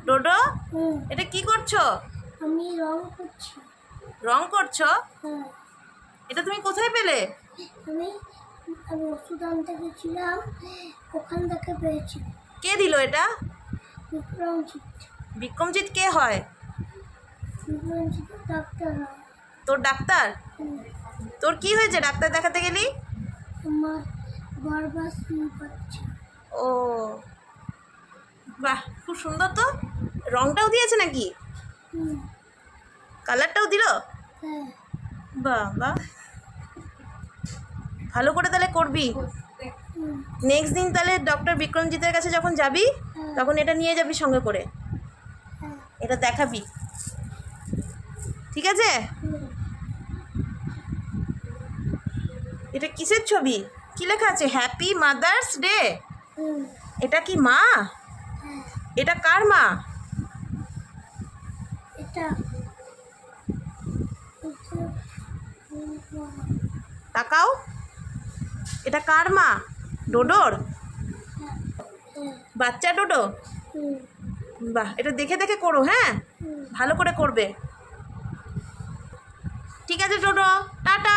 ডোডো, এটা কি করছো? আমি রং করছি। রং করছো? হ্যাঁ। এটা তুমি কোথায় পেলে? আমি আমি ওষুধ আনতে গেছিলাম, ওখান থেকে পেয়েছি। কে দিল এটা? বিক্রমজিৎ। বিক্রমজিৎ কে হয়? বিক্রমজিৎ ডাক্তার হয়। তোর ডাক্তার? তোর কি হয়েছে ডাক্তার দেখাতে গেলি? আমার বারবার শুরু করছে। ও বাহ, খুব সুন্দর তো। রংটাও দিয়েছে নাকি? কালারটাও দিল? হ্যাঁ। বাহ বাহ, ভালো করে তাহলে করবি। নেক্সট দিন তাহলে ডক্টর বিক্রমজিতের কাছে যখন যাবি তখন এটা নিয়ে যাবি সঙ্গে করে, এটা দেখাবি, ঠিক আছে? এটা কিসের ছবি? কি লেখা আছে? Happy mother's day. এটা কি মা? এটা কার মা? এটা তাকাও, এটা কার মা? ডোডোর? বাচ্চা ডোডো? বাহ, এটা দেখে দেখে করো, হ্যাঁ, ভালো করে করবে। ঠিক আছে ডোডো, টাটা।